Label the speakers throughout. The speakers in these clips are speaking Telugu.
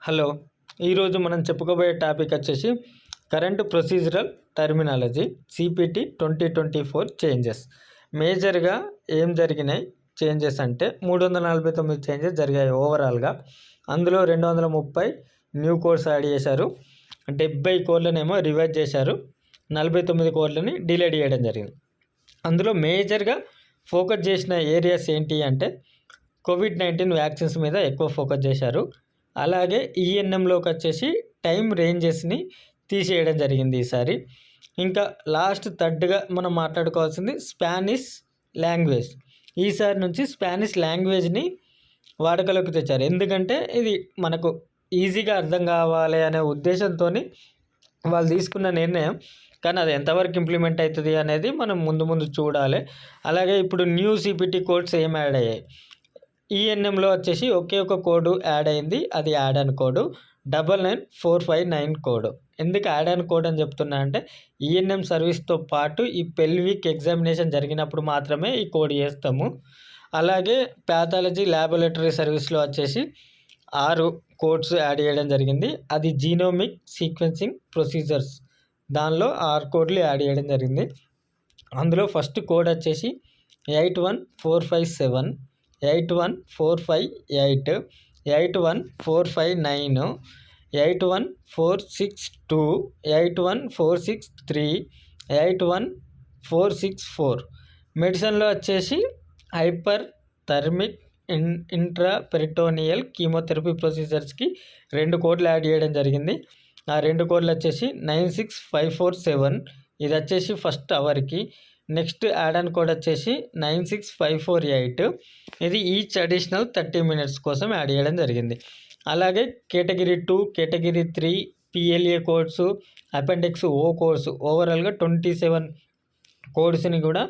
Speaker 1: హలో, ఈరోజు మనం చెప్పుకోబోయే టాపిక్ వచ్చేసి current procedural terminology CPT 2024 changes. మేజర్గా ఏం జరిగినాయి చేంజెస్ అంటే 349 చేంజెస్ జరిగాయి ఓవరాల్గా. అందులో 230 న్యూ కోడ్స్ యాడ్ చేశారు, 70 కోడ్లనేమో రివైజ్ చేశారు, 49 కోడ్లని డిలీట్ చేయడం జరిగింది. అందులో మేజర్గా ఫోకస్ చేసిన ఏరియాస్ ఏంటి అంటే కోవిడ్-19 వ్యాక్సిన్స్ మీద ఎక్కువ ఫోకస్ చేశారు. అలాగే ఈఎన్ఎంలోకి వచ్చేసి టైం రేంజెస్ని తీసేయడం జరిగింది ఈసారి. ఇంకా లాస్ట్ థర్డ్గా మనం మాట్లాడుకోవాల్సింది స్పానిష్ లాంగ్వేజ్. ఈసారి నుంచి స్పానిష్ లాంగ్వేజ్ని వాడుకలోకి తెచ్చారు. ఎందుకంటే ఇది మనకు ఈజీగా అర్థం కావాలి అనే ఉద్దేశంతో వాళ్ళు తీసుకున్న నిర్ణయం. కానీ అది ఎంతవరకు ఇంప్లిమెంట్ అవుతుంది అనేది మనం ముందు చూడాలి. అలాగే ఇప్పుడు న్యూ CPT కోడ్స్ ఏం యాడ్ అయ్యాయి. ఈఎన్ఎంలో వచ్చేసి ఒకే ఒక కోడ్ యాడ్ అయింది, అది యాడ్ ఆన్ కోడ్ 99459 కోడ్. ఎందుకు యాడ్ ఆన్ కోడ్ అని చెప్తున్నా అంటే ఈఎన్ఎం సర్వీస్తో పాటు ఈ పెల్విక్ ఎగ్జామినేషన్ జరిగినప్పుడు మాత్రమే ఈ కోడ్ చేస్తాము. అలాగే ప్యాథాలజీ ల్యాబొరేటరీ సర్వీస్లో వచ్చేసి 6 కోడ్స్ యాడ్ చేయడం జరిగింది. అది జీనోమిక్ సీక్వెన్సింగ్ ప్రొసీజర్స్, దానిలో 6 కోడ్లు యాడ్ చేయడం జరిగింది. అందులో ఫస్ట్ కోడ్ వచ్చేసి 81457, 81458, 81459, 81462, 81463, 81464. మెడిసిన్లో వచ్చేసి హైపర్ థర్మిక్ ఇంట్రాపెరిటోనియల్ కీమోథెరపీ ప్రొసీజర్స్కి 2 కోడ్లు యాడ్ చేయడం జరిగింది. ఆ 2 కోడ్లు వచ్చేసి 96547, ఇది వచ్చేసి ఫస్ట్ అవర్కి. నెక్స్ట్ యాడ్ ఆన్ కోడ్ వచ్చేసి 96548, ఇది ఈచ్ అడిషనల్ 30 మినిట్స్ కోసం యాడ్ చేయడం జరిగింది. అలాగే category 2, category 3 PLA codes, appendix O codes, ఓవరాల్గా 27 కోడ్స్ని కూడా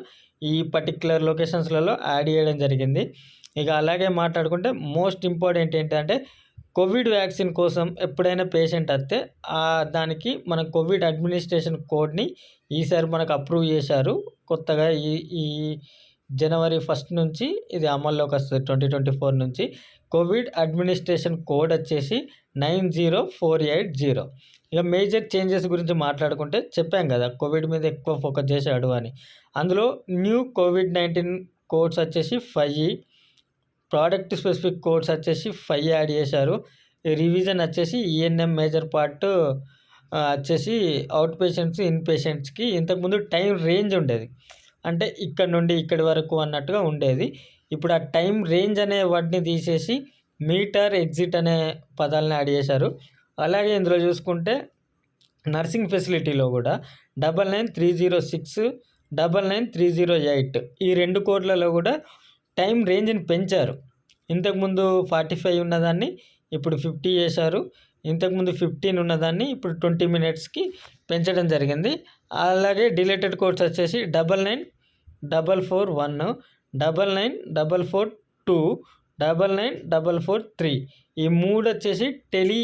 Speaker 1: ఈ పర్టిక్యులర్ లొకేషన్స్లలో యాడ్ చేయడం జరిగింది. ఇక అలాగే మాట్లాడుకుంటే మోస్ట్ ఇంపార్టెంట్ ఏంటంటే కోవిడ్ వ్యాక్సిన్ కోసం ఎప్పుడైనా పేషెంట్ వస్తే దానికి మన కోవిడ్ అడ్మినిస్ట్రేషన్ కోడ్ని ఈసారి మనకు అప్రూవ్ చేశారు కొత్తగా. ఈ జనవరి 1 నుంచి ఇది అమల్లోకి వస్తుంది. 2024 నుంచి కోవిడ్ అడ్మినిస్ట్రేషన్ కోడ్ వచ్చేసి 90480. ఇక మేజర్ చేంజెస్ గురించి మాట్లాడుకుంటే చెప్పాం కదా కోవిడ్ మీద ఎక్కువ ఫోకస్ చేశాడు అని. అందులో న్యూ కోవిడ్-19 కోడ్స్ వచ్చేసి 5, ప్రోడక్ట్ స్పెసిఫిక్ కోడ్స్ వచ్చేసి 5 యాడ్ చేశారు. రివిజన్ వచ్చేసి ఈఎన్ఎం మేజర్ పార్ట్ వచ్చేసి అవుట్ పేషెంట్స్, ఇన్ పేషెంట్స్కి ఇంతకుముందు టైం రేంజ్ ఉండేది, అంటే ఇక్కడ నుండి ఇక్కడి వరకు అన్నట్టుగా ఉండేది. ఇప్పుడు ఆ టైం రేంజ్ అనే వర్డ్ని తీసేసి మీటర్ ఎగ్జిట్ అనే పదాలను యాడ్ చేశారు. అలాగే ఇందులో చూసుకుంటే నర్సింగ్ ఫెసిలిటీలో కూడా 99306, 99308 ఈ 2 కోడ్లలో కూడా టైం రేంజ్ని పెంచారు. ఇంతకుముందు 45 ఉన్నదాన్ని ఇప్పుడు 50 చేశారు. ఇంతకుముందు 15 ఉన్నదాన్ని ఇప్పుడు 20 మినిట్స్కి పెంచడం జరిగింది. అలాగే డిలేటెడ్ కోడ్స్ వచ్చేసి 99441, 99442, 99443 ఈ 3 వచ్చేసి టెలి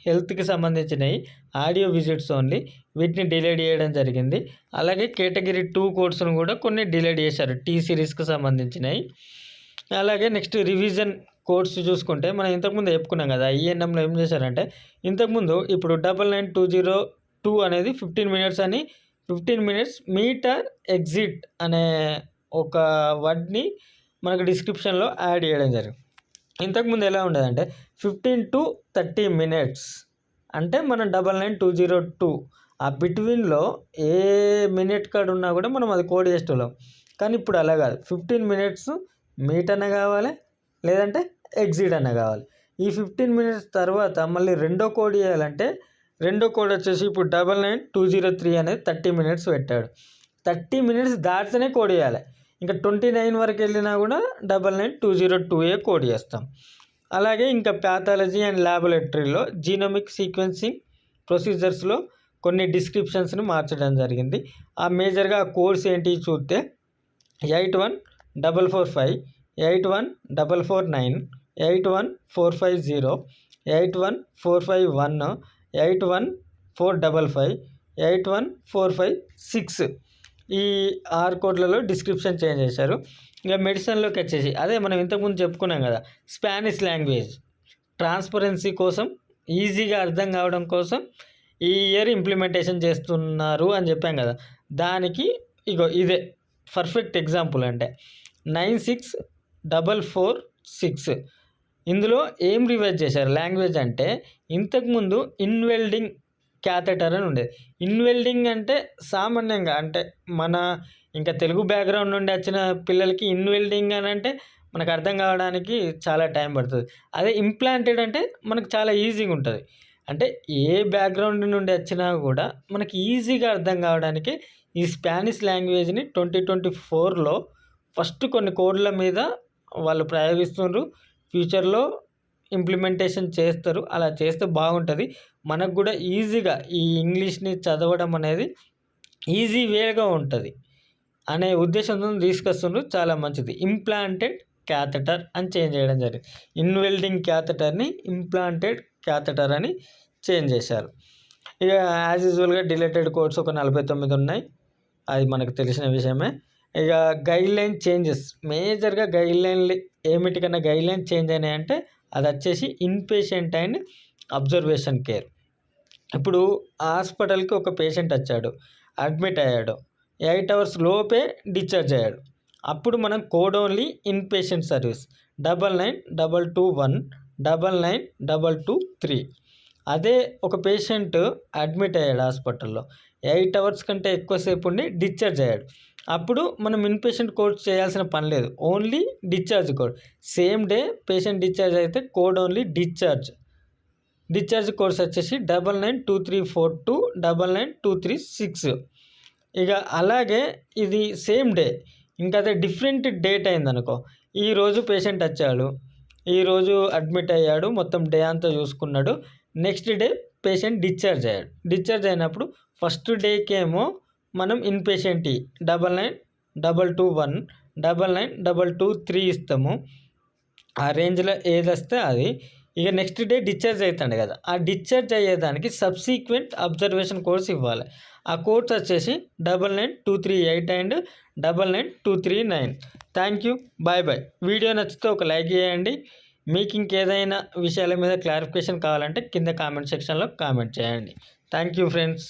Speaker 1: హెల్త్కి సంబంధించినవి, ఆడియో విజిట్స్ ఓన్లీ, వీటిని డిలీట్ చేయడం జరిగింది. అలాగే కేటగిరీ 2 కోడ్స్ను కూడా కొన్ని డిలీట్ చేశారు, T సిరీస్కి సంబంధించినవి. అలాగే నెక్స్ట్ రివిజన్ కోడ్స్ చూసుకుంటే మనం ఇంతకుముందు చెప్పుకున్నాం కదా ఈఎన్ఎంలో ఏం చేశారంటే ఇంతకుముందు ఇప్పుడు 99202 అనేది 15 మినిట్స్ అని 15 మినిట్స్ మీటర్ ఎగ్జిట్ అనే ఒక వర్డ్ని మనకు డిస్క్రిప్షన్లో యాడ్ చేయడం జరిగింది. ఇంతకుముందు ఎలా ఉండదంటే 15 to 30 మినిట్స్ అంటే మనం 99202 ఆ బిట్వీన్లో ఏ మినిట్ కార్డు ఉన్నా కూడా మనం అది కోడ్ చేసేవాళ్ళం. కానీ ఇప్పుడు అలా కాదు, 15 మినిట్స్ మీట్ అన్న కావాలి, లేదంటే ఎగ్జిట్ అన్న కావాలి. ఈ 15 మినిట్స్ తర్వాత మళ్ళీ రెండో కోడ్ చేయాలంటే రెండో కోడ్ వచ్చేసి ఇప్పుడు 99203 అనేది 30 మినిట్స్ పెట్టాడు. 30 మినిట్స్ దాటితేనే కోడ్ చేయాలి. ఇంకా 29 వరకు వెళ్ళినా కూడా 99202 కోడ్ చేస్తాం. అలాగే ఇంకా ప్యాథాలజీ అండ్ ల్యాబొరేటరీలో జీనోమిక్ సీక్వెన్సింగ్ ప్రొసీజర్స్లో కొన్ని డిస్క్రిప్షన్స్ని మార్చడం జరిగింది. ఆ మేజర్గా ఆ కోడ్స్ ఏంటి చూస్తే 81445, 81449, 81450, 81451, 81455, 81456 ఈ 6 కోడ్లలో డిస్క్రిప్షన్ చేంజ్ చేశారు. ఇక మెడిసిన్లోకి వచ్చేసి అదే మనం ఇంతకుముందు చెప్పుకున్నాం కదా స్పానిష్ లాంగ్వేజ్ ట్రాన్స్పరెన్సీ కోసం ఈజీగా అర్థం కావడం కోసం ఈ ఇయర్ ఇంప్లిమెంటేషన్ చేస్తున్నారు అని చెప్పాం కదా, దానికి ఇగో ఇదే పర్ఫెక్ట్ ఎగ్జాంపుల్. అంటే 96446 ఇందులో ఏం రివైజ్ చేశారు లాంగ్వేజ్ అంటే, ఇంతకుముందు ఇన్వెల్డింగ్ క్యాథెటర్ అని ఉండేది. ఇన్వెల్డింగ్ అంటే సామాన్యంగా అంటే మన ఇంకా తెలుగు బ్యాక్గ్రౌండ్ నుండి వచ్చిన పిల్లలకి ఇన్వెల్డింగ్ అని అంటే మనకు అర్థం కావడానికి చాలా టైం పడుతుంది. అదే ఇంప్లాంటెడ్ అంటే మనకు చాలా ఈజీగా ఉంటుంది. అంటే ఏ బ్యాక్గ్రౌండ్ నుండి వచ్చినా కూడా మనకి ఈజీగా అర్థం కావడానికి ఈ స్పానిష్ లాంగ్వేజ్ని 2024లో ఫస్ట్ కొన్ని కోడ్ల మీద వాళ్ళు ప్రయోగిస్తున్నారు. ఫ్యూచర్లో ఇంప్లిమెంటేషన్ చేస్తారు. అలా చేస్తే బాగుంటుంది. మనకు కూడా ఈజీగా ఈ ఇంగ్లీష్ని చదవడం అనేది ఈజీ వేగా ఉంటుంది అనే ఉద్దేశంతో తీసుకొస్తున్నారు. చాలా మంచిది. ఇంప్లాంటెడ్ క్యాథెటర్ అని చేంజ్ చేయడం జరిగింది. ఇన్వెల్డింగ్ క్యాథెటర్ని ఇంప్లాంటెడ్ క్యాథెటర్ అని చేంజ్ చేశారు. ఇక యాజ్ యూజువల్గా డిలేటెడ్ కోడ్స్ ఒక 49 ఉన్నాయి. అది మనకు తెలిసిన విషయమే. ఇక గైడ్లైన్ చేంజెస్, మేజర్గా గైడ్లైన్లు ఏమిటికన్నా గైడ్లైన్ చేంజ్ అయినాయంటే అది వచ్చేసి ఇన్పేషెంట్ అండ్ అబ్జర్వేషన్ కేర్. ఇప్పుడు హాస్పిటల్కి ఒక పేషెంట్ వచ్చాడు, అడ్మిట్ అయ్యాడు, 8 hours లోపే డిశ్చార్జ్ అయ్యాడు. అప్పుడు మనం కోడ్ ఓన్లీ ఇన్పేషెంట్ సర్వీస్ 992221 992223. అదే ఒక పేషెంట్ అడ్మిట్ అయ్యాడు హాస్పిటల్లో, 8 hours కంటే ఎక్కువసేపు ఉండి డిశ్చార్జ్ అయ్యాడు. అప్పుడు మనం ఇన్పేషెంట్ కోడ్ చేయాల్సిన పని లేదు, only discharge code. Same day patient discharge అయితే కోడ్ ఓన్లీ డిశ్చార్జ్ కోడ్స్ వచ్చేసి 992342 99236. ఇక అలాగే ఇది సేమ్ డే. ఇంకా అదే డిఫరెంట్ డేట్ అయిందనుకో, ఈరోజు పేషెంట్ వచ్చాడు, ఈరోజు అడ్మిట్ అయ్యాడు, మొత్తం డే అంతా చూసుకున్నాడు, నెక్స్ట్ డే పేషెంట్ డిశ్చార్జ్ అయ్యాడు. డిశ్చార్జ్ అయినప్పుడు ఫస్ట్ డేకేమో మనం ఇన్పేషెంట్ 99221 99223 ఇస్తాము. ఆ రేంజ్లో ఏది వస్తే అది. ఇక నెక్స్ట్ డే డిశ్చార్జ్ అవుతాడు కదా, ఆ డిశ్చార్జ్ అయ్యేదానికి సబ్సీక్వెంట్ అబ్జర్వేషన్ కోడ్స్ ఇవ్వాలి. ఆ కోడ్స్ వచ్చేసి 99238 and 99239. Thank you, bye bye. Video నచ్చితే ఒక లైక్ చేయండి. మీకు ఇంకేదైనా విషయాల మీద క్లారిఫికేషన్ కావాలంటే కింద కామెంట్ సెక్షన్లో కామెంట్ చేయండి. Thank you friends.